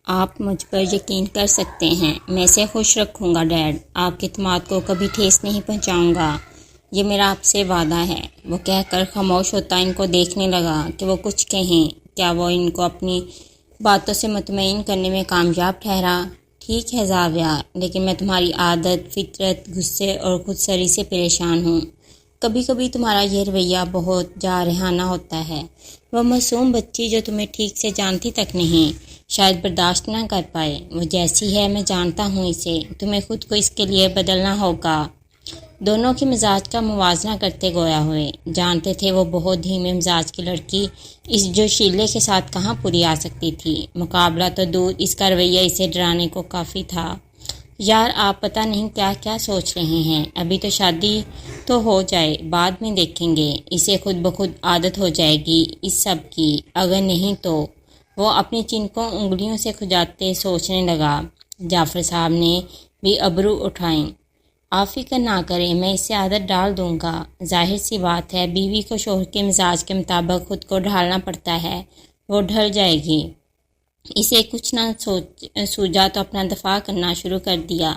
آپ مجھ پر یقین کر سکتے ہیں، میں اسے خوش رکھوں گا ڈیڈ، آپ کے اعتماد کو کبھی ٹھیس نہیں پہنچاؤں گا، یہ میرا آپ سے وعدہ ہے۔ وہ کہہ کر خاموش ہوتا ان کو دیکھنے لگا کہ وہ کچھ کہیں، کیا وہ ان کو اپنی باتوں سے مطمئن کرنے میں کامیاب ٹھہرا؟ ٹھیک ہے زاویہ، لیکن میں تمہاری عادت، فطرت، غصے اور خود سری سے پریشان ہوں۔ کبھی کبھی تمہارا یہ رویہ بہت جارحانہ ہوتا ہے۔ وہ معصوم بچی جو تمہیں ٹھیک سے جانتی تک نہیں، شاید برداشت نہ کر پائے۔ وہ جیسی ہے میں جانتا ہوں اسے، تمہیں خود کو اس کے لیے بدلنا ہوگا۔ دونوں کے مزاج کا موازنہ کرتے گویا ہوئے، جانتے تھے وہ بہت دھیمے مزاج کی لڑکی اس جوشیلے کے ساتھ کہاں پوری آ سکتی تھی۔ مقابلہ تو دور، اس کا رویہ اسے ڈرانے کو کافی تھا۔ یار آپ پتہ نہیں کیا کیا سوچ رہے ہیں، ابھی تو شادی تو ہو جائے، بعد میں دیکھیں گے، اسے خود بخود عادت ہو جائے گی اس سب کی، اگر نہیں تو۔ وہ اپنی چن کو انگلیوں سے کھجاتے سوچنے لگا۔ جعفر صاحب نے بھی ابرو اٹھائیں۔ آپ فکر نہ کریں، میں اسے عادت ڈال دوں گا۔ ظاہر سی بات ہے، بیوی کو شوہر کے مزاج کے مطابق خود کو ڈھالنا پڑتا ہے، وہ ڈھل جائے گی۔ اسے کچھ نہ سوجا تو اپنا دفاع کرنا شروع کر دیا۔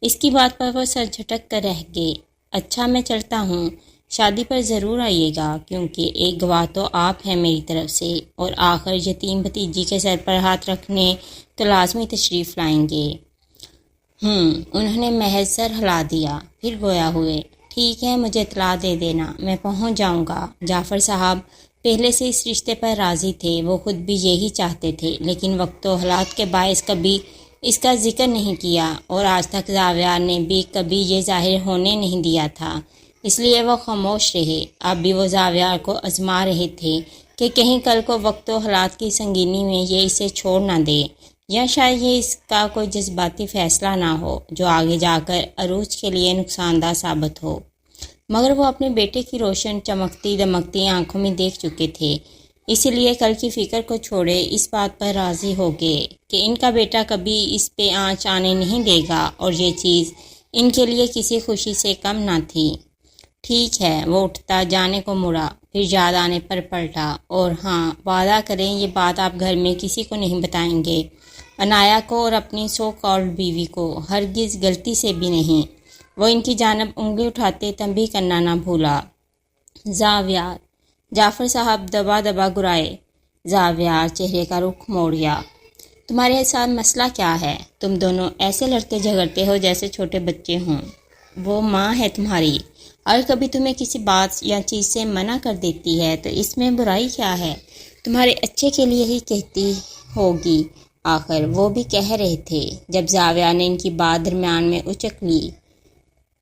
اس کی بات پر وہ سر جھٹک کر رہ گئے۔ اچھا میں چلتا ہوں، شادی پر ضرور آئیے گا، کیونکہ ایک گواہ تو آپ ہیں میری طرف سے، اور آخر یتیم بھتیجی کے سر پر ہاتھ رکھنے تو لازمی تشریف لائیں گے۔ انہوں نے محض سر ہلا دیا، پھر گویا ہوئے۔ ٹھیک ہے، مجھے اطلاع دے دینا، میں پہنچ جاؤں گا۔ جعفر صاحب پہلے سے اس رشتے پر راضی تھے، وہ خود بھی یہی چاہتے تھے، لیکن وقت و حالات کے باعث کبھی اس کا ذکر نہیں کیا، اور آج تک زاویہ نے بھی کبھی یہ ظاہر ہونے نہیں دیا تھا، اس لیے وہ خاموش رہے۔ اب بھی وہ زاویہ کو آزما رہے تھے کہ کہیں کل کو وقت و حالات کی سنگینی میں یہ اسے چھوڑ نہ دے، یا شاید یہ اس کا کوئی جذباتی فیصلہ نہ ہو جو آگے جا کر عروج کے لیے نقصان دہ ثابت ہو۔ مگر وہ اپنے بیٹے کی روشن چمکتی دمکتی آنکھوں میں دیکھ چکے تھے، اسی لیے کل کی فکر کو چھوڑے اس بات پر راضی ہو گئے کہ ان کا بیٹا کبھی اس پہ آنچ آنے نہیں دے گا، اور یہ چیز ان کے لیے کسی خوشی سے کم نہ تھی۔ ٹھیک ہے، وہ اٹھتا جانے کو مڑا، پھر یاد آنے پر پلٹا، اور ہاں، وعدہ کریں یہ بات آپ گھر میں کسی کو نہیں بتائیں گے، عنایہ کو اور اپنی سو کالڈ بیوی کو، ہرگز غلطی سے بھی نہیں۔ وہ ان کی جانب انگلی اٹھاتے تنبیہ کرنا نہ بھولا۔ زاویہ، جعفر صاحب دبا دبا گرائے۔ زاویہ چہرے کا رخ موڑ گیا۔ تمہارے ساتھ مسئلہ کیا ہے؟ تم دونوں ایسے لڑتے جھگڑتے ہو جیسے چھوٹے بچے ہوں۔ وہ ماں ہے تمہاری، اور کبھی تمہیں کسی بات یا چیز سے منع کر دیتی ہے تو اس میں برائی کیا ہے؟ تمہارے اچھے کے لیے ہی کہتی ہوگی، آخر وہ بھی کہہ رہے تھے۔ جب زاویہ نے ان کی بات درمیان میں اچک لی،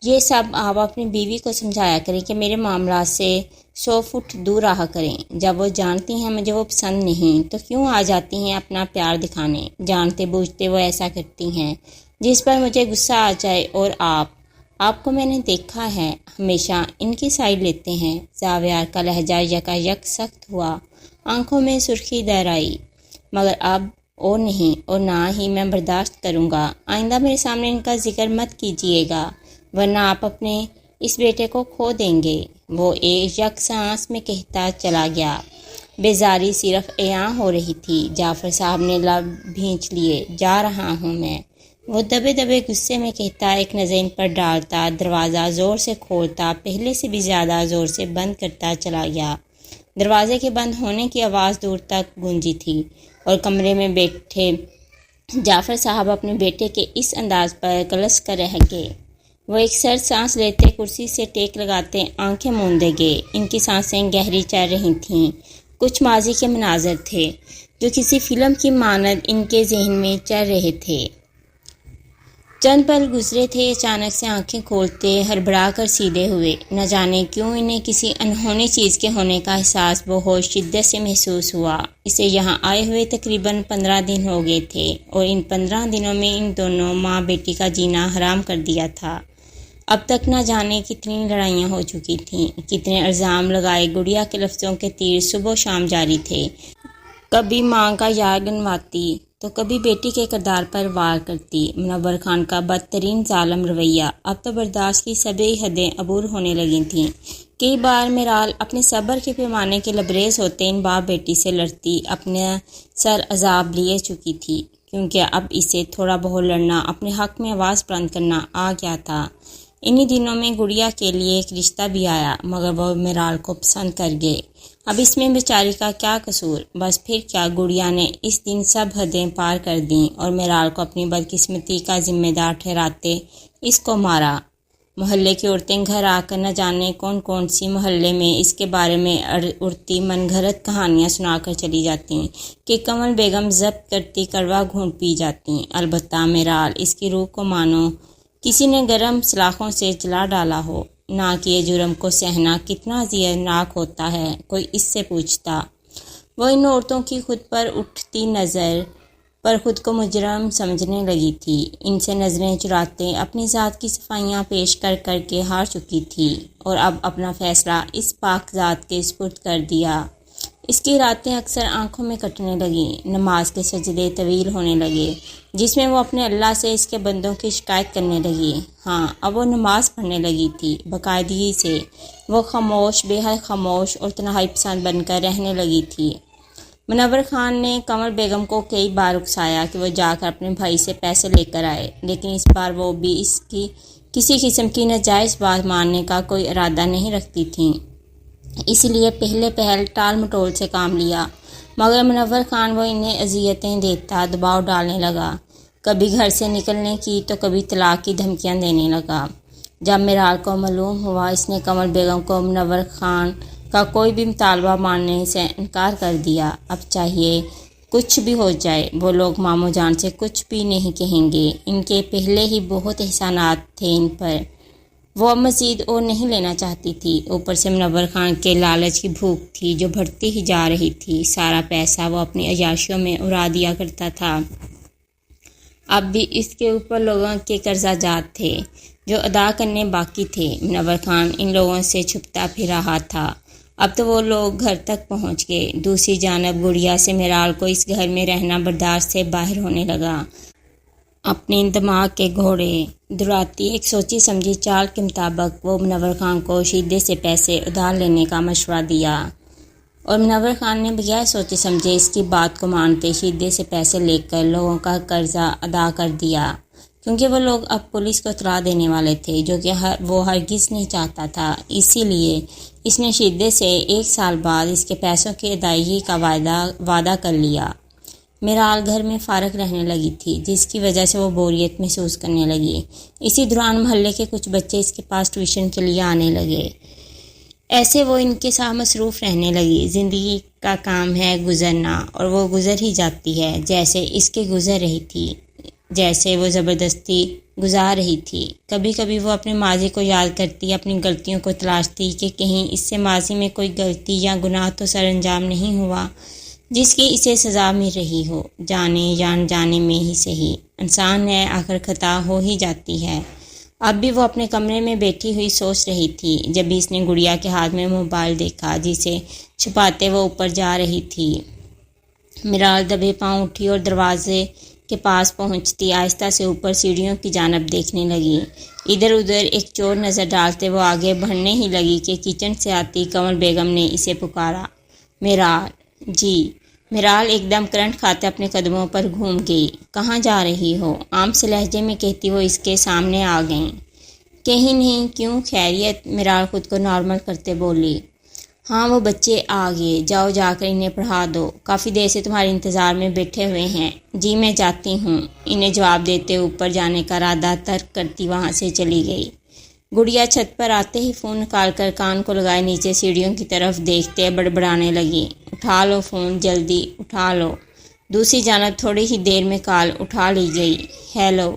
یہ سب آپ اپنی بیوی کو سمجھایا کریں کہ میرے معاملات سے 100 فٹ دور رہا کریں۔ جب وہ جانتی ہیں مجھے وہ پسند نہیں تو کیوں آ جاتی ہیں اپنا پیار دکھانے؟ جانتے بوجھتے وہ ایسا کرتی ہیں جس پر مجھے غصہ آ جائے، اور آپ کو میں نے دیکھا ہے ہمیشہ ان کی سائیڈ لیتے ہیں۔ زاویہ کا لہجہ یکایک سخت ہوا، آنکھوں میں سرخی در آئی۔ مگر اب اور نہیں، اور نہ ہی میں برداشت کروں گا۔ آئندہ میرے سامنے ان کا ذکر مت کیجیے گا، ورنہ آپ اپنے اس بیٹے کو کھو دیں گے۔ وہ ایک یک سانس میں کہتا چلا گیا۔ بیزاری صرف عیاں ہو رہی تھی۔ جعفر صاحب نے لب بھینچ لیے۔ جا رہا ہوں میں، وہ دبے دبے غصے میں کہتا، ایک نظر ان پر ڈالتا، دروازہ زور سے کھولتا، پہلے سے بھی زیادہ زور سے بند کرتا چلا گیا۔ دروازے کے بند ہونے کی آواز دور تک گونجی تھی، اور کمرے میں بیٹھے جعفر صاحب اپنے بیٹے کے اس انداز پر کلس کر رہ گئے۔ وہ ایک سرد سانس لیتے، کرسی سے ٹیک لگاتے آنکھیں موندے گئے۔ ان کی سانسیں گہری چل رہی تھیں، کچھ ماضی کے مناظر تھے جو کسی فلم کی مانند ان کے ذہن میں چل رہے تھے۔ چند پل گزرے تھے، اچانک سے آنکھیں کھولتے ہڑبڑا کر سیدھے ہوئے۔ نہ جانے کیوں انہیں کسی انہونی چیز کے ہونے کا احساس بہت شدت سے محسوس ہوا۔ اسے یہاں آئے ہوئے تقریباً 15 دن ہو گئے تھے، اور ان 15 دنوں میں ان دونوں ماں بیٹی کا جینا حرام کر دیا تھا۔ اب تک نہ جانے کتنی لڑائیاں ہو چکی تھیں، کتنے الزام لگائے گڑیا کے لفظوں کے تیر صبح و شام جاری تھے۔ کبھی ماں کا یار گنواتی تو کبھی بیٹی کے کردار پر وار کرتی۔ منور خان کا بدترین ظالم رویہ، اب تو برداشت کی سبھی حدیں عبور ہونے لگی تھیں۔ کئی بار میرال اپنے صبر کے پیمانے کے لبریز ہوتے ان باپ بیٹی سے لڑتی، اپنے سر عذاب لیے چکی تھی۔ کیونکہ اب اسے تھوڑا بہت لڑنا، اپنے حق میں آواز بلند کرنا آ گیا تھا۔ انہی دنوں میں گڑیا کے لیے ایک رشتہ بھی آیا، مگر وہ میرال کو پسند کر گئے۔ اب اس میں بیچاری کا کیا قصور؟ بس پھر کیا، گڑیا نے اس دن سب حدیں پار کر دیں اور میرال کو اپنی بدقسمتی کا ذمہ دار ٹھہراتے اس کو مارا۔ محلے کی عورتیں گھر آ کر نہ جانے کون کون سی محلے میں اس کے بارے میں اڑتی من گھڑت کہانیاں سنا کر چلی جاتی کہ کمل بیگم ضبط کرتی کڑوا گھونٹ پی جاتی۔ البتہ میرال اس کی روح کو مانو کسی نے گرم سلاخوں سے جلا ڈالا ہو، نہ کہ یہ جرم کو سہنا کتنا اذیتناک ہوتا ہے کوئی اس سے پوچھتا۔ وہ ان عورتوں کی خود پر اٹھتی نظر پر خود کو مجرم سمجھنے لگی تھی، ان سے نظریں چراتے اپنی ذات کی صفائیاں پیش کر کر کے ہار چکی تھی، اور اب اپنا فیصلہ اس پاک ذات کے سپرد کر دیا۔ اس کی راتیں اکثر آنکھوں میں کٹنے لگیں، نماز کے سجدے طویل ہونے لگے جس میں وہ اپنے اللہ سے اس کے بندوں کی شکایت کرنے لگی۔ ہاں، اب وہ نماز پڑھنے لگی تھی باقاعدگی سے، وہ خاموش، بے حد خاموش اور تنہائی پسند بن کر رہنے لگی تھی۔ منور خان نے کمل بیگم کو کئی بار اکسایا کہ وہ جا کر اپنے بھائی سے پیسے لے کر آئے، لیکن اس بار وہ بھی اس کی کسی قسم کی ناجائز بات ماننے کا کوئی ارادہ نہیں رکھتی تھیں، اس لیے پہلے پہل ٹال مٹول سے کام لیا۔ مگر منور خان وہ انہیں اذیتیں دیتا دباؤ ڈالنے لگا، کبھی گھر سے نکلنے کی تو کبھی طلاق کی دھمکیاں دینے لگا۔ جب میرال کو معلوم ہوا اس نے کمل بیگم کو منور خان کا کوئی بھی مطالبہ ماننے سے انکار کر دیا، اب چاہیے کچھ بھی ہو جائے وہ لوگ ماموں جان سے کچھ بھی نہیں کہیں گے، ان کے پہلے ہی بہت احسانات تھے ان پر، وہ اب مزید اور نہیں لینا چاہتی تھی۔ اوپر سے منور خان کے لالچ کی بھوک تھی جو بڑھتی ہی جا رہی تھی، سارا پیسہ وہ اپنی عیاشیوں میں اڑا دیا کرتا تھا۔ اب بھی اس کے اوپر لوگوں کے قرضہ جات تھے جو ادا کرنے باقی تھے۔ منور خان ان لوگوں سے چھپتا پھر رہا تھا، اب تو وہ لوگ گھر تک پہنچ گئے۔ دوسری جانب گڑیا سے میرال کو اس گھر میں رہنا برداشت سے باہر ہونے لگا۔ اپنے دماغ کے گھوڑے دوڑاتی ایک سوچی سمجھی چال کے مطابق وہ منور خان کو شیدے سے پیسے ادھار لینے کا مشورہ دیا، اور منور خان نے بغیر سوچے سمجھے اس کی بات کو مانتے شیدے سے پیسے لے کر لوگوں کا قرضہ ادا کر دیا، کیونکہ وہ لوگ اب پولیس کو اطلاع دینے والے تھے، جو کہ وہ ہرگز نہیں چاہتا تھا۔ اسی لیے اس نے شیدے سے 1 سال بعد اس کے پیسوں کی ادائیگی کا وعدہ کر لیا۔ میرال گھر میں فارغ رہنے لگی تھی، جس کی وجہ سے وہ بوریت محسوس کرنے لگی۔ اسی دوران محلے کے کچھ بچے اس کے پاس ٹیوشن کے لیے آنے لگے، ایسے وہ ان کے ساتھ مصروف رہنے لگی۔ زندگی کا کام ہے گزرنا، اور وہ گزر ہی جاتی ہے جیسے اس کے گزر رہی تھی، جیسے وہ زبردستی گزار رہی تھی۔ کبھی کبھی وہ اپنے ماضی کو یاد کرتی، اپنی غلطیوں کو تلاشتی کہ کہیں اس سے ماضی میں کوئی غلطی یا گناہ تو سر انجام نہیں ہوا جس کی اسے سزا مل رہی ہو، جانے یا انجانے میں ہی صحیح، انسان ہے آخر خطا ہو ہی جاتی ہے۔ اب بھی وہ اپنے کمرے میں بیٹھی ہوئی سوچ رہی تھی، جب بھی اس نے گڑیا کے ہاتھ میں موبائل دیکھا جسے چھپاتے وہ اوپر جا رہی تھی۔ میرال دبے پاؤں اٹھی اور دروازے کے پاس پہنچتی آہستہ سے اوپر سیڑھیوں کی جانب دیکھنے لگی۔ ادھر ادھر ایک چور نظر ڈالتے وہ آگے بڑھنے ہی لگی کہ کچن سے آتی کمل بیگم نے اسے پکارا، میرال جی۔ میرال ایک دم کرنٹ کھاتے اپنے قدموں پر گھوم گئی۔ کہاں جا رہی ہو؟ عام سے لہجے میں کہتی وہ اس کے سامنے آ گئیں۔ کہیں نہیں، کیوں خیریت؟ میرال خود کو نارمل کرتے بولی۔ ہاں، وہ بچے آ گئے، جاؤ جا کر انہیں پڑھا دو، کافی دیر سے تمہارے انتظار میں بیٹھے ہوئے ہیں۔ جی میں جاتی ہوں، انہیں جواب دیتے اوپر جانے کا ارادہ ترک کرتی وہاں سے چلی گئی۔ گڑیا چھت پر آتے ہی فون نکال کر کان کو لگائے نیچے سیڑھیوں کی طرف دیکھتے بڑبڑانے لگی، اٹھا لو فون، جلدی اٹھا لو۔ دوسری جانب تھوڑی ہی دیر میں کال اٹھا لی گئی۔ ہیلو؟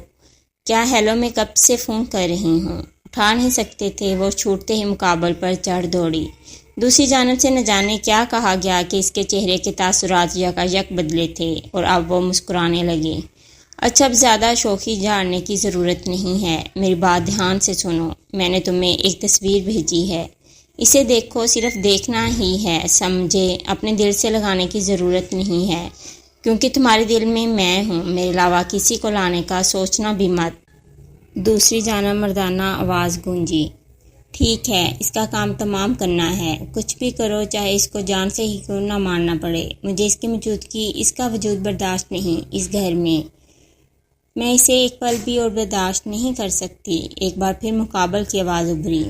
کیا ہیلو؟ میں کب سے فون کر رہی ہوں۔ اٹھا نہیں سکتے تھے؟ وہ چھوٹتے ہی مقابل پر چڑھ دوڑی۔ دوسری جانب سے نہ جانے کیا کہا گیا کہ اس کے چہرے کے تاثرات یکایک بدلے تھے، اور اب وہ مسکرانے لگی۔ اچھا، اب زیادہ شوخی جھاڑنے کی ضرورت نہیں ہے، میری بات دھیان سے سنو۔ میں نے تمہیں ایک تصویر بھیجی ہے، اسے دیکھو، صرف دیکھنا ہی ہے، سمجھے؟ اپنے دل سے لگانے کی ضرورت نہیں ہے، کیونکہ تمہارے دل میں میں ہوں، میرے علاوہ کسی کو لانے کا سوچنا بھی مت۔ دوسری جانب مردانہ آواز گونجی، ٹھیک ہے، اس کا کام تمام کرنا ہے، کچھ بھی کرو، چاہے اس کو جان سے ہی کیوں نہ مارنا پڑے۔ مجھے اس کی موجودگی، اس کا وجود برداشت نہیں اس گھر میں اسے ایک پل بھی اور برداشت نہیں کر سکتی۔ ایک بار پھر مقابل کی آواز ابھری۔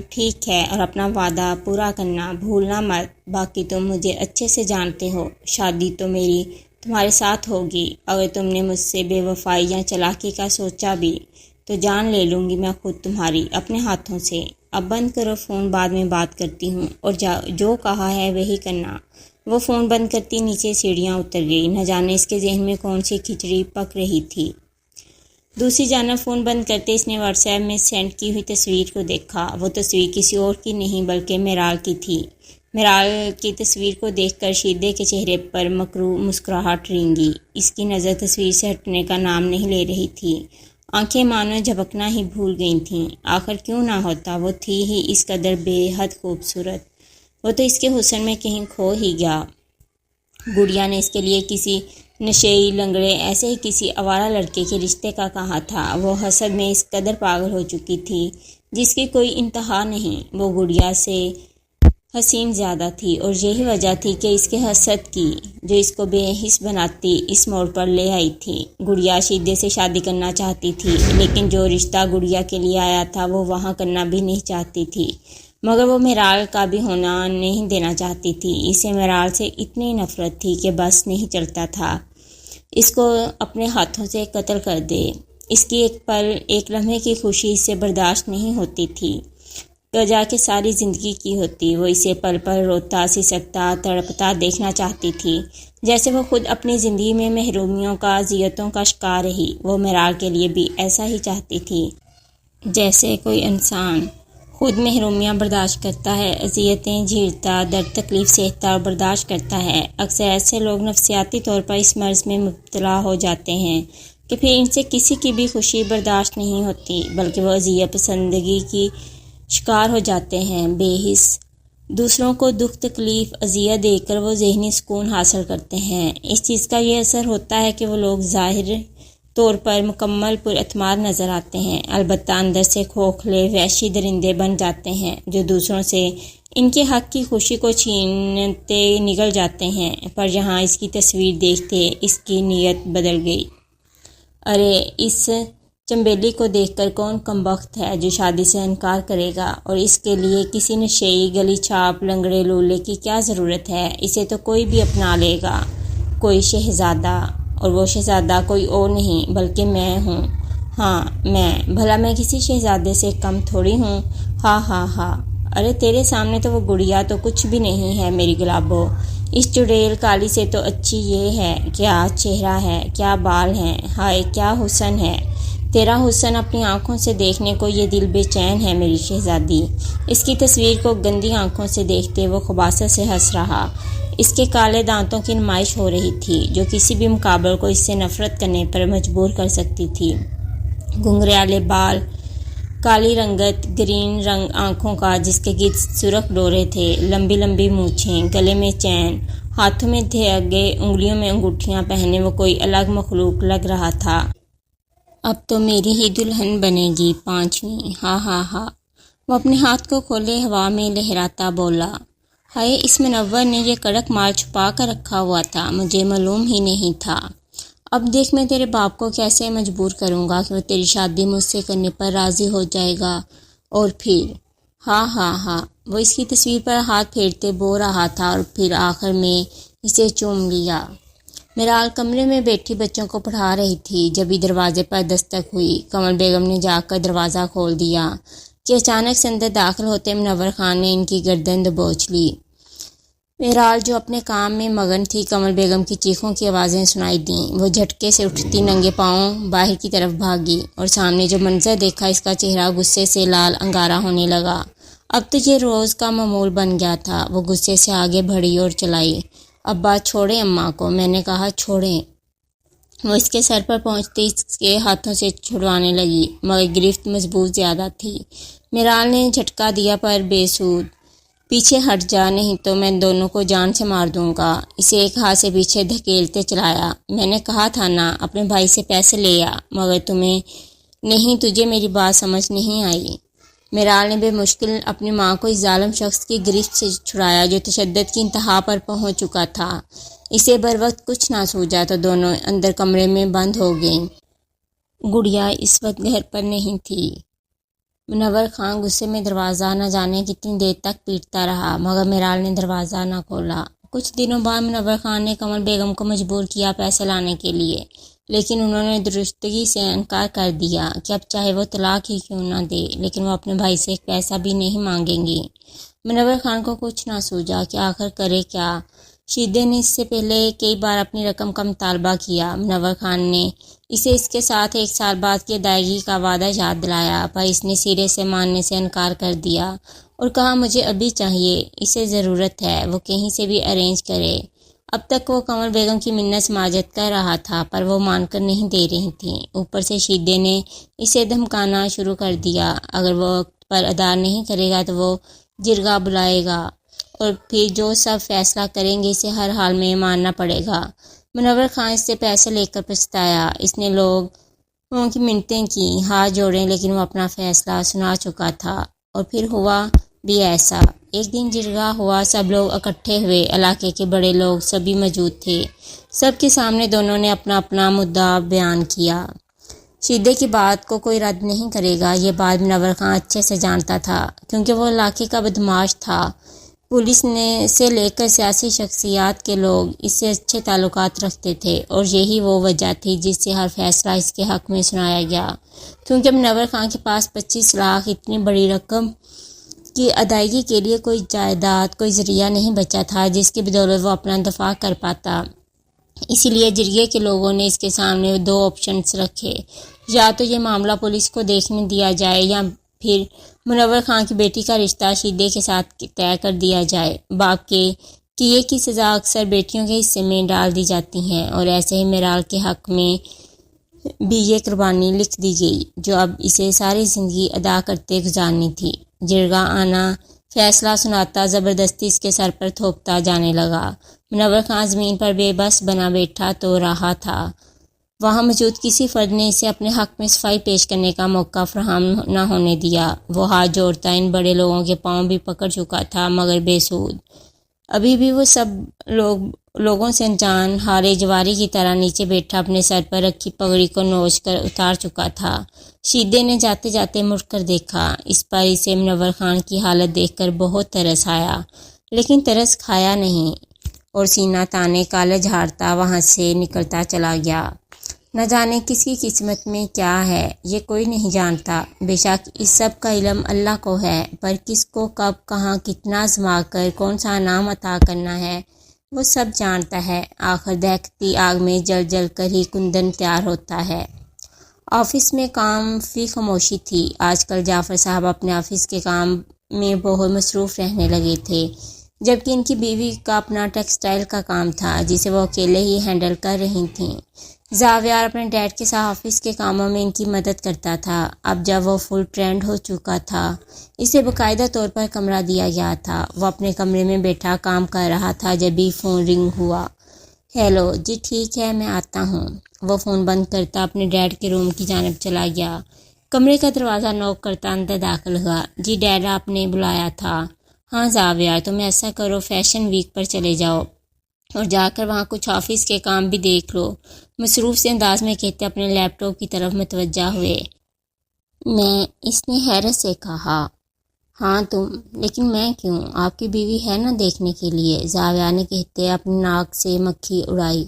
ٹھیک ہے، اور اپنا وعدہ پورا کرنا بھولنا مت، باقی تم مجھے اچھے سے جانتے ہو، شادی تو میری تمہارے ساتھ ہوگی، اگر تم نے مجھ سے بے وفائی یا چالاکی کا سوچا بھی تو جان لے لوں گی میں خود تمہاری اپنے ہاتھوں سے۔ اب بند کرو فون، بعد میں بات کرتی ہوں، اور جو کہا ہے وہی کرنا۔ وہ فون بند کرتی نیچے سیڑھیاں اتر گئی، نہ جانے اس کے ذہن میں کون سی کھچڑی پک رہی تھی۔ دوسری جانب فون بند کرتے اس نے واٹس ایپ میں سینڈ کی ہوئی تصویر کو دیکھا۔ وہ تصویر کسی اور کی نہیں بلکہ میرال کی تھی۔ میرال کی تصویر کو دیکھ کر شیدے کے چہرے پر مکروہ مسکراہٹ رینگی۔ اس کی نظر تصویر سے ہٹنے کا نام نہیں لے رہی تھی، آنکھیں مانو جھپکنا ہی بھول گئی تھیں۔ آخر کیوں نہ ہوتا، وہ تھی ہی اس قدر بے حد خوبصورت، وہ تو اس کے حسن میں کہیں کھو ہی گیا۔ گڑیا نے اس کے لیے کسی نشئی لنگڑے، ایسے ہی کسی آوارہ لڑکے کے رشتے کا کہا تھا۔ وہ حسد میں اس قدر پاگل ہو چکی تھی جس کی کوئی انتہا نہیں۔ وہ گڑیا سے حسین زیادہ تھی، اور یہی وجہ تھی کہ اس کے حسد کی، جو اس کو بے حس بناتی اس موڑ پر لے آئی تھی۔ گڑیا شیدے سے شادی کرنا چاہتی تھی، لیکن جو رشتہ گڑیا کے لیے آیا تھا وہ وہاں کرنا بھی نہیں چاہتی تھی، مگر وہ میرال کا بھی ہونا نہیں دینا چاہتی تھی۔ اسے میرال سے اتنی نفرت تھی کہ بس نہیں چلتا تھا اس کو اپنے ہاتھوں سے قتل کر دے۔ اس کی ایک پل، ایک لمحے کی خوشی اس سے برداشت نہیں ہوتی تھی، جا کے ساری زندگی کی ہوتی۔ وہ اسے پل پل روتا، سسکتا، تڑپتا دیکھنا چاہتی تھی، جیسے وہ خود اپنی زندگی میں محرومیوں کا، اذیتوں کا شکار رہی۔ وہ میرال کے لیے بھی ایسا ہی چاہتی تھی، جیسے کوئی انسان خود محرومیاں برداشت کرتا ہے، اذیتیں جھیلتا، درد تکلیف سہتا اور برداشت کرتا ہے۔ اکثر ایسے لوگ نفسیاتی طور پر اس مرض میں مبتلا ہو جاتے ہیں کہ پھر ان سے کسی کی بھی خوشی برداشت نہیں ہوتی، بلکہ وہ اذیت پسندگی کی شکار ہو جاتے ہیں۔ بے حس دوسروں کو دکھ تکلیف اذیت دے کر وہ ذہنی سکون حاصل کرتے ہیں۔ اس چیز کا یہ اثر ہوتا ہے کہ وہ لوگ ظاہر طور پر مکمل پر اعتماد نظر آتے ہیں، البتہ اندر سے کھوکھلے وحشی درندے بن جاتے ہیں جو دوسروں سے ان کے حق کی خوشی کو چھینتے نکل جاتے ہیں۔ پر یہاں اس کی تصویر دیکھتے اس کی نیت بدل گئی۔ ارے اس چنبیلی کو دیکھ کر کون کمبخت ہے جو شادی سے انکار کرے گا، اور اس کے لیے کسی نشئی گلی چھاپ لنگڑے لولے کی کیا ضرورت ہے؟ اسے تو کوئی بھی اپنا لے گا، کوئی شہزادہ، اور وہ شہزادہ کوئی اور نہیں بلکہ میں ہوں۔ ہاں میں، بھلا میں کسی شہزادے سے کم تھوڑی ہوں؟ ہاں ہاں ہاں، ارے تیرے سامنے تو وہ گڑیا تو کچھ بھی نہیں ہے میری گلابو، اس چڑیل کالی سے تو اچھی یہ ہے، کیا چہرہ ہے، کیا بال ہیں، ہائے کیا حسن ہے تیرا حسن، اپنی آنکھوں سے دیکھنے کو یہ دل بے چین ہے میری شہزادی۔ اس کی تصویر کو گندی آنکھوں سے دیکھتے وہ خباثت سے ہنس رہا۔ اس کے کالے دانتوں کی نمائش ہو رہی تھی جو کسی بھی مقابل کو اس سے نفرت کرنے پر مجبور کر سکتی تھی۔ گھنگریالے بال، کالی رنگت، گرین رنگ آنکھوں کا جس کے گرد سرخ ڈورے تھے، لمبی لمبی مونچھیں، گلے میں چین، ہاتھوں میں دھاگے، انگلیوں میں انگوٹھیاں پہنے وہ کوئی الگ مخلوق لگ رہا تھا۔ اب تو میری ہی دلہن بنے گی، پانچویں، ہاں ہاں ہاں۔ وہ اپنے ہاتھ کو کھولے ہوا میں لہراتا بولا، ہائے اس منور نے یہ کڑک مال چھپا کر رکھا ہوا تھا، مجھے معلوم ہی نہیں تھا۔ اب دیکھ میں تیرے باپ کو کیسے مجبور کروں گا کہ وہ تیری شادی مجھ سے کرنے پر راضی ہو جائے گا، اور پھر ہاں ہاں ہاں۔ وہ اس کی تصویر پر ہاتھ پھیرتے بو رہا تھا اور پھر آخر میں اسے چوم لیا۔ میرال کمرے میں بیٹھی بچوں کو پڑھا رہی تھی، جبھی دروازے پر دستک ہوئی۔ کمل بیگم نے جا کر دروازہ کھول دیا کہ اچانک سے اندر داخل ہوتے منور خان نے ان کی گردن دبوچ لی۔ میرال جو اپنے کام میں مگن تھی، کمل بیگم کی چیخوں کی آوازیں سنائی دیں۔ وہ جھٹکے سے اٹھتی ننگے پاؤں باہر کی طرف بھاگی، اور سامنے جو منظر دیکھا اس کا چہرہ غصے سے لال انگارہ ہونے لگا۔ اب تو یہ روز کا معمول بن گیا تھا۔ وہ غصے سے آگے بڑھی اور چلائی، ابا چھوڑیں اماں کو، میں نے کہا چھوڑیں۔ وہ اس کے سر پر پہنچتے اس کے ہاتھوں سے چھڑوانے لگی، مگر گرفت مضبوط زیادہ تھی۔ میرال نے جھٹکا دیا، پر بے سود۔ پیچھے ہٹ جا، نہیں تو میں دونوں کو جان سے مار دوں گا۔ اسے ایک ہاتھ سے پیچھے دھکیلتے چلایا۔ میں نے کہا تھا نا اپنے بھائی سے پیسے لے آ، مگر تمہیں نہیں، تجھے میری بات سمجھ نہیں آئی۔ میرال نے بے مشکل اپنی ماں کو اس ظالم شخص کی گرفت سے چھڑایا جو تشدد کی انتہا پر پہنچ چکا تھا۔ اسے بروقت کچھ نہ سوچا تو دونوں اندر کمرے میں بند ہو گئیں۔ گڑیا اس وقت گھر پر نہیں تھی۔ منور خان غصے میں دروازہ نہ جانے کتنی دیر تک پیٹتا رہا مگر میرال نے دروازہ نہ کھولا۔ کچھ دنوں بعد منور خان نے کمل بیگم کو مجبور کیا پیسے لانے کے لیے، لیکن انہوں نے درستگی سے انکار کر دیا کہ اب چاہے وہ طلاق ہی کیوں نہ دے لیکن وہ اپنے بھائی سے ایک پیسہ بھی نہیں مانگیں گی۔ منور خان کو کچھ نہ سوجا کہ آخر کرے کیا۔ شیدے نے اس سے پہلے کئی بار اپنی رقم کا مطالبہ کیا۔ منور خان نے اسے اس کے ساتھ 1 سال بعد کی ادائیگی کا وعدہ یاد دلایا پر اس نے سرے سے ماننے سے انکار کر دیا اور کہا مجھے ابھی چاہیے، اسے ضرورت ہے، وہ کہیں سے بھی ارینج کرے۔ اب تک وہ کمل بیگم کی منت سماجت کر رہا تھا پر وہ مان کر نہیں دے رہی تھیں۔ اوپر سے شیدے نے اسے دھمکانا شروع کر دیا، اگر وہ وقت پر ادا نہیں کرے گا تو وہ جرگہ بلائے گا اور پھر جو سب فیصلہ کریں گے اسے ہر حال میں ماننا پڑے گا۔ منور خان اس سے پیسے لے کر پچھتایا۔ اس نے لوگوں کی منتیں کی، ہاتھ جوڑے، لیکن وہ اپنا فیصلہ سنا چکا تھا۔ اور پھر ہوا بھی ایسا۔ ایک دن جرگہ ہوا، سب لوگ اکٹھے ہوئے، علاقے کے بڑے لوگ سبھی موجود تھے۔ سب کے سامنے دونوں نے اپنا اپنا مدعا بیان کیا۔ شیدے کی بات کو کوئی رد نہیں کرے گا، یہ بات منور خان اچھے سے جانتا تھا کیونکہ وہ علاقے کا بدمعاش تھا۔ پولیس سے لے کر سیاسی شخصیات کے لوگ اس سے اچھے تعلقات رکھتے تھے اور یہی وہ وجہ تھی جس سے ہر فیصلہ اس کے حق میں سنایا گیا، کیونکہ منور خان کے پاس 25 لاکھ اتنی بڑی رقم کی ادائیگی کے لیے کوئی جائیداد، کوئی ذریعہ نہیں بچا تھا جس کی بدولت وہ اپنا دفاع کر پاتا۔ اسی لیے جرگے کے لوگوں نے اس کے سامنے 2 آپشنز رکھے، یا تو یہ معاملہ پولیس کو دیکھنے دیا جائے یا پھر منور خان کی بیٹی کا رشتہ شیدے کے ساتھ طے کر دیا جائے۔ باپ کے کیے کی سزا اکثر بیٹیوں کے حصے میں ڈال دی جاتی ہیں اور ایسے ہی میرال کے حق میں بھی یہ قربانی لکھ دی گئی جو اب اسے ساری زندگی ادا کرتے گزارنی تھی۔ جرگہ آنا فیصلہ سناتا زبردستی اس کے سر پر تھوپتا جانے لگا۔ منور خان زمین پر بے بس بنا بیٹھا تو رہا تھا۔ وہاں موجود کسی فرد نے اسے اپنے حق میں صفائی پیش کرنے کا موقع فراہم نہ ہونے دیا۔ وہ ہاتھ جوڑتا ان بڑے لوگوں کے پاؤں بھی پکڑ چکا تھا مگر بے سود۔ ابھی بھی وہ سب لوگوں سے انجان ہارے جواری کی طرح نیچے بیٹھا اپنے سر پر رکھی پگڑی کو نوچ کر اتار چکا تھا۔ شیدے نے جاتے جاتے مڑ کر دیکھا، اس پر اسے منور خان کی حالت دیکھ کر بہت ترس آیا، لیکن ترس کھایا نہیں اور سینہ تانے کالج ہارتا وہاں سے نکلتا چلا گیا۔ نہ جانے کس کی قسمت میں کیا ہے یہ کوئی نہیں جانتا، بے شک اس سب کا علم اللہ کو ہے، پر کس کو کب کہاں کتنا آزما کر کون سا انعام عطا کرنا ہے وہ سب جانتا ہے۔ آخر دہکتی آگ میں جل جل کر ہی کندن تیار ہوتا ہے۔ آفس میں کافی خاموشی تھی۔ آج کل جعفر صاحب اپنے آفس کے کام میں بہت مصروف رہنے لگے تھے، جبکہ ان کی بیوی کا اپنا ٹیکسٹائل کا کام تھا جسے وہ اکیلے ہی ہینڈل کر رہی تھیں۔ زاویار اپنے ڈیڈ کے ساتھ آفس کے کاموں میں ان کی مدد کرتا تھا۔ اب جب وہ فل ٹرینڈ ہو چکا تھا، اسے باقاعدہ طور پر کمرہ دیا گیا تھا۔ وہ اپنے کمرے میں بیٹھا کام کر رہا تھا جبھی فون رنگ ہوا۔ ہیلو جی، ٹھیک ہے میں آتا ہوں۔ وہ فون بند کرتا اپنے ڈیڈ کے روم کی جانب چلا گیا۔ کمرے کا دروازہ نوک کرتا اندر داخل ہوا۔ جی ڈیڈ، آپ نے بلایا تھا؟ ہاں زاویار، تم ایسا کرو فیشن ویک پر چلے جاؤ اور جا کر وہاں کچھ آفس کے کام بھی دیکھ لو، مصروف سے انداز میں کہتے اپنے لیپ ٹاپ کی طرف متوجہ ہوئے۔ اس نے حیرت سے کہا، ہاں تم، لیکن میں کیوں؟ آپ کی بیوی ہے نا دیکھنے کے لیے، زاویہ نے کہتے اپنی ناک سے مکھی اڑائی۔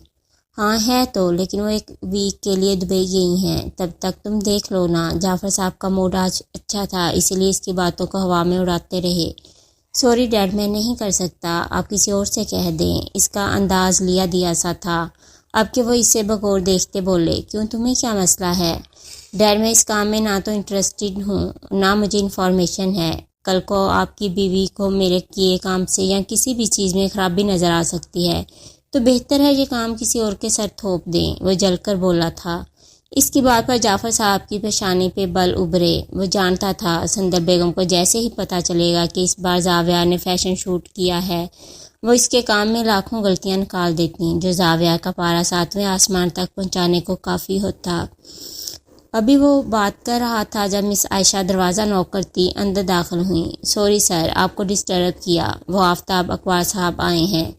ہاں ہے تو، لیکن وہ 1 ویک کے لیے دبئی گئی ہیں، تب تک تم دیکھ لو نا۔ جعفر صاحب کا موڈ آج اچھا تھا، اسی لیے اس کی باتوں کو ہوا میں اڑاتے رہے۔ سوری ڈیڈ، میں نہیں کر سکتا، آپ کسی اور سے کہہ دیں۔ اس کا انداز لیا دیا سا تھا اب کہ وہ اسے بغور دیکھتے بولے، کیوں تمہیں کیا مسئلہ ہے؟ ڈیڈ، میں اس کام میں نہ تو انٹرسٹڈ ہوں نہ مجھے انفارمیشن ہے۔ کل کو آپ کی بیوی کو میرے کیے کام سے یا کسی بھی چیز میں خرابی نظر آ سکتی ہے تو بہتر ہے یہ کام کسی اور کے سر تھوپ دیں، وہ جل کر بولا تھا۔ اس کی بات پر جعفر صاحب کی پیشانی پہ بل ابھرے۔ وہ جانتا تھا سندر بیگم کو جیسے ہی پتہ چلے گا کہ اس بار زاویہ نے فیشن شوٹ کیا ہے، وہ اس کے کام میں لاکھوں غلطیاں نکال دیتی جو زاویہ کا پارا 7ویں آسمان تک پہنچانے کو کافی ہوتا۔ ابھی وہ بات کر رہا تھا جب مس عائشہ دروازہ نوک کرتی اندر داخل ہوئیں۔ سوری سر، آپ کو ڈسٹرب کیا۔ وہ آفتاب اقبال صاحب آئے ہیں،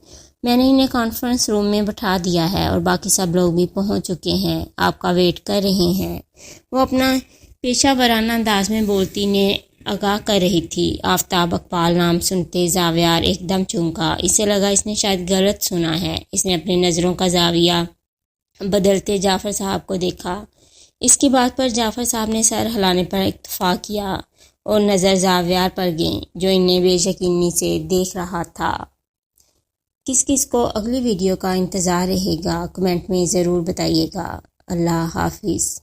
میں نے انہیں کانفرنس روم میں بٹھا دیا ہے اور باقی سب لوگ بھی پہنچ چکے ہیں، آپ کا ویٹ کر رہے ہیں۔ وہ اپنا پیشہ ورانہ انداز میں بولتی نے آگاہ کر رہی تھی۔ آفتاب اقبال نام سنتے زاویار ایک دم چونکا، اسے لگا اس نے شاید غلط سنا ہے۔ اس نے اپنی نظروں کا زاویہ بدلتے جعفر صاحب کو دیکھا۔ اس کی بات پر جعفر صاحب نے سر ہلانے پر اکتفا کیا اور نظر زاویار پر گئیں جو انہیں بے یقینی سے دیکھ رہا تھا۔ کس کو اگلی ویڈیو کا انتظار رہے گا، کمنٹ میں ضرور بتائیے گا۔ اللہ حافظ۔